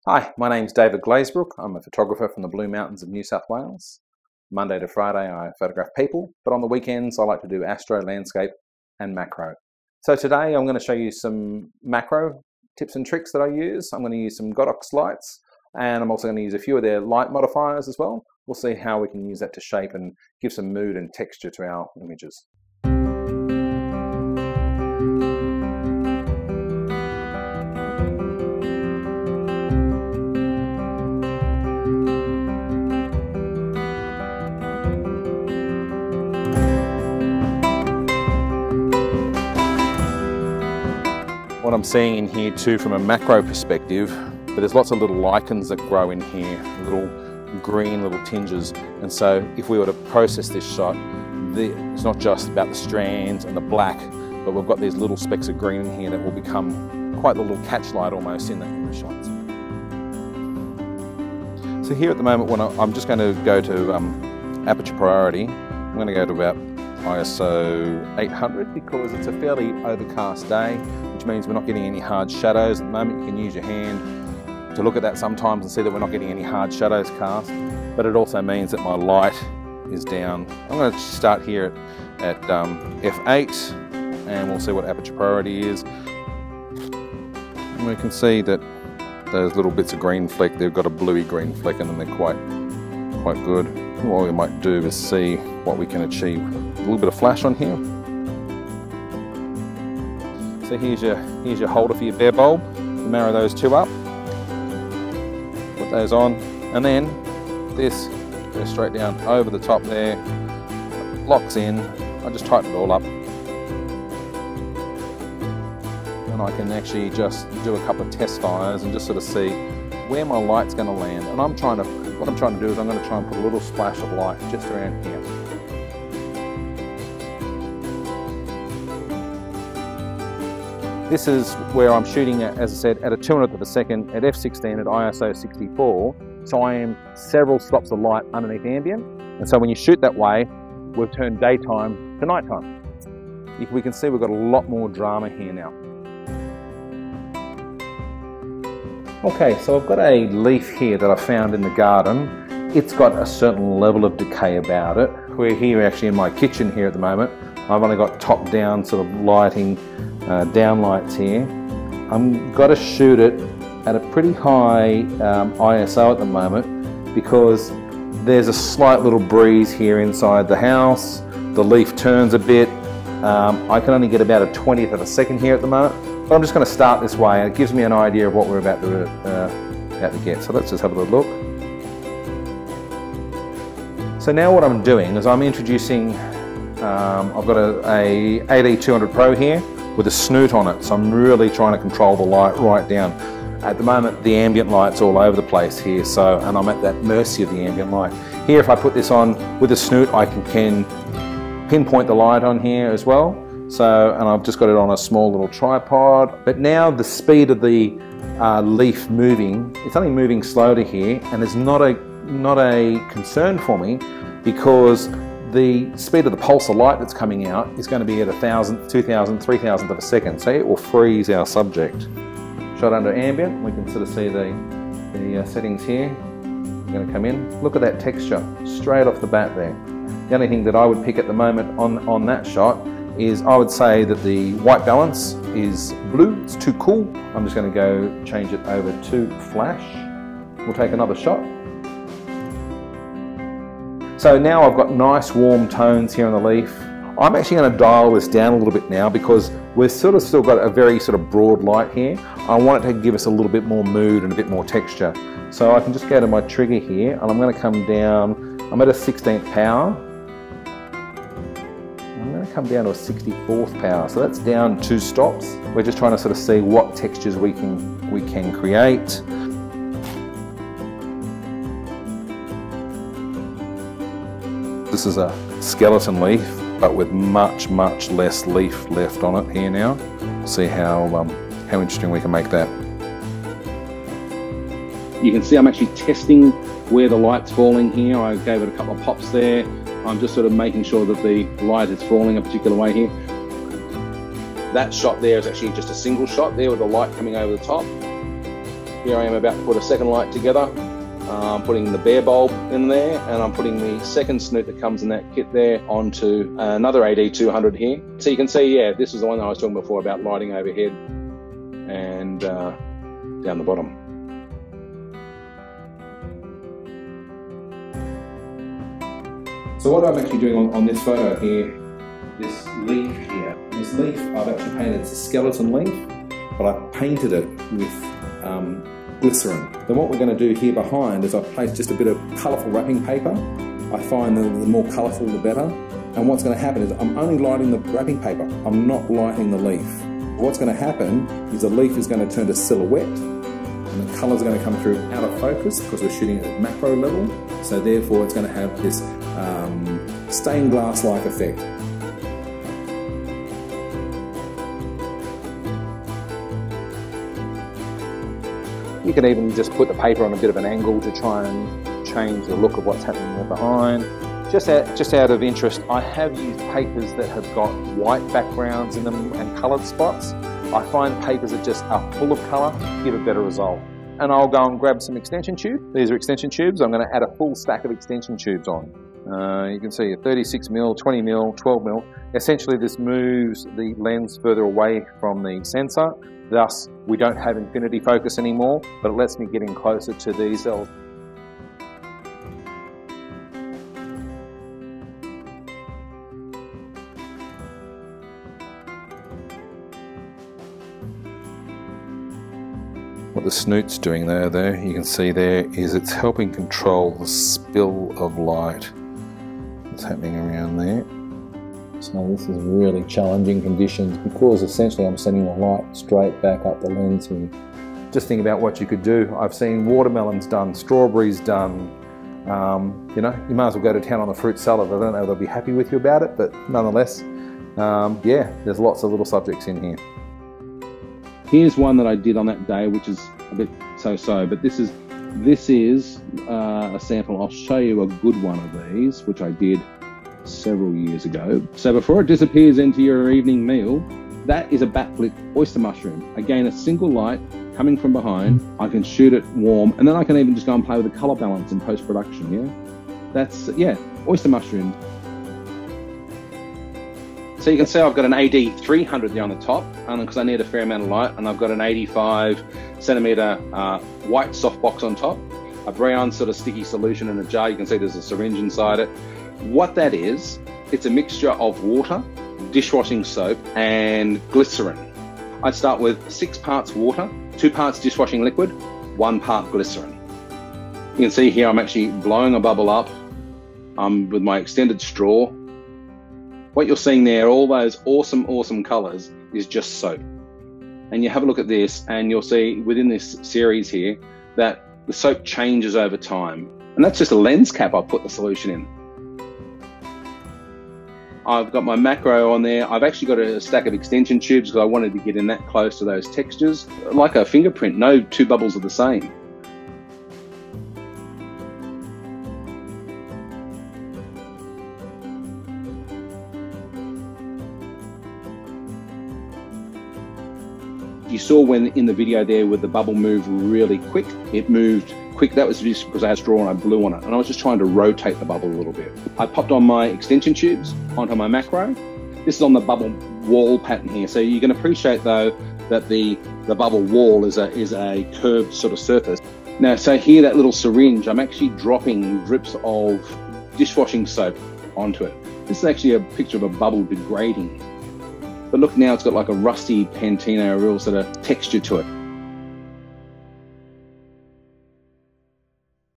Hi, my name's David Glazebrook. I'm a photographer from the Blue Mountains of New South Wales. Monday to Friday I photograph people, but on the weekends I like to do astro, landscape and macro. So today I'm going to show you some macro tips and tricks that I use. I'm going to use some Godox lights, and I'm also going to use a few of their light modifiers as well. We'll see how we can use that to shape and give some mood and texture to our images. What I'm seeing in here too from a macro perspective, but there's lots of little lichens that grow in here, little green little tinges, and so if we were to process this shot, it's not just about the strands and the black, but we've got these little specks of green in here that will become quite the little catch light almost in the shots. So here at the moment, when I'm just going to go to aperture priority, I'm going to go to about ISO 800 because it's a fairly overcast day, which means we're not getting any hard shadows. At the moment you can use your hand to look at that sometimes and see that we're not getting any hard shadows cast, but it also means that my light is down. I'm going to start here at f8 and we'll see what aperture priority is. And we can see that those little bits of green fleck, they've got a bluey green fleck in them, they're quite good. What we might do is see what we can achieve. A little bit of flash on here. So here's your holder for your bare bulb. Marry those two up. Put those on, and then this goes straight down over the top there. Locks in. I just tighten it all up, and I can actually just do a couple of test fires and just sort of see where my light's going to land. And what I'm trying to do is I'm going to try and put a little splash of light just around here. This is where I'm shooting at, as I said, at a 200th of a second at f16 at ISO 64. So I am several stops of light underneath ambient. And so when you shoot that way, we've turned daytime to nighttime. We can see we've got a lot more drama here now. Okay, so I've got a leaf here that I found in the garden. It's got a certain level of decay about it. We're here actually in my kitchen here at the moment. I've only got top-down sort of lighting, downlights here. I've got to shoot it at a pretty high ISO at the moment because there's a slight little breeze here inside the house. The leaf turns a bit. I can only get about a 20th of a second here at the moment. But I'm just going to start this way, and it gives me an idea of what we're about to get. So let's just have a little look. So now what I'm doing is I'm introducing, I've got a AD200 Pro here with a snoot on it. So I'm really trying to control the light right down. At the moment the ambient light's all over the place here, and I'm at that mercy of the ambient light. Here if I put this on with a snoot, I can pinpoint the light on here as well. So, and I've just got it on a small little tripod. But now the speed of the leaf moving, it's only moving slowly here, and it's not a concern for me because the speed of the pulse of light that's coming out is going to be at 1,000, 2,000, 3,000th of a second. So it will freeze our subject. Shot under ambient, we can sort of see the settings here. I'm going to come in. Look at that texture straight off the bat there. The only thing that I would pick at the moment on that shot is I would say that the white balance is blue, it's too cool. I'm just going to go change it over to flash. We'll take another shot. So now I've got nice warm tones here on the leaf. I'm actually going to dial this down a little bit now because we've sort of still got a very sort of broad light here. I want it to give us a little bit more mood and a bit more texture. So I can just go to my trigger here and I'm going to come down, I'm at a 16th power. I'm going to come down to a 64th power, so that's down 2 stops. We're just trying to sort of see what textures we can create. This is a skeleton leaf, but with much less leaf left on it here now. See how interesting we can make that. You can see I'm actually testing where the light's falling here. I gave it a couple of pops there. I'm just sort of making sure that the light is falling a particular way here. That shot there is actually just a single shot there with the light coming over the top. Here I am about to put a second light together. I'm putting the bare bulb in there, and I'm putting the second snoot that comes in that kit there onto another AD200 here. So you can see, yeah, this is the one that I was talking before about lighting overhead and down the bottom. So what I'm actually doing on this photo here, this leaf here, this leaf I've actually painted, it's a skeleton leaf, but I've painted it with glycerin. Then what we're going to do here behind is I've placed just a bit of colourful wrapping paper. I find the more colourful the better. And what's going to happen is I'm only lighting the wrapping paper. I'm not lighting the leaf. What's going to happen is the leaf is going to turn to silhouette, and the colours are going to come through out of focus because we're shooting at macro level. So therefore it's going to have this stained glass-like effect. You can even just put the paper on a bit of an angle to try and change the look of what's happening there behind. Just out of interest, I have used papers that have got white backgrounds in them and coloured spots. I find papers that just are full of colour give a better result. And I'll go and grab some extension tubes. These are extension tubes. I'm going to add a full stack of extension tubes on. You can see a 36mm, 20mm, 12mm. Essentially this moves the lens further away from the sensor. Thus, we don't have infinity focus anymore, but it lets me get in closer to these cells. What the snoot's doing there, you can see there, is it's helping control the spill of light that's happening around there. So this is really challenging conditions because essentially I'm sending the light straight back up the lens here. Just think about what you could do. I've seen watermelons done, strawberries done. You know, you might as well go to town on the fruit salad. I don't know if they'll be happy with you about it, but nonetheless, yeah, there's lots of little subjects in here. Here's one that I did on that day, which is a bit so-so, but this is a sample. I'll show you a good one of these, which I did several years ago. So before it disappears into your evening meal, that is a backlit oyster mushroom. Again, a single light coming from behind. I can shoot it warm, and then I can even just go and play with the color balance in post-production. Yeah, that's, yeah, oyster mushroom. So you can see I've got an AD300 there on the top, because I need a fair amount of light, and I've got an 85cm white softbox on top, a brown sort of sticky solution in a jar. You can see there's a syringe inside it. What that is, it's a mixture of water, dishwashing soap, and glycerin. I'd start with 6 parts water, 2 parts dishwashing liquid, 1 part glycerin. You can see here I'm actually blowing a bubble up with my extended straw. What you're seeing there, all those awesome colours, is just soap. And you have a look at this and you'll see within this series here that the soap changes over time. And that's just a lens cap I've put the solution in. I've got my macro on there. I've actually got a stack of extension tubes because I wanted to get in that close to those textures. Like a fingerprint, no 2 bubbles are the same. You saw when in the video there where the bubble moved really quick, it moved quick. That was just because I had straw and I blew on it, and I was just trying to rotate the bubble a little bit. I popped on my extension tubes onto my macro. This is on the bubble wall pattern here, so you can appreciate though that the bubble wall is a curved sort of surface. Now, so here that little syringe, I'm actually dropping drips of dishwashing soap onto it. This is actually a picture of a bubble degrading. But look, now it's got like a rusty patina, a real sort of texture to it.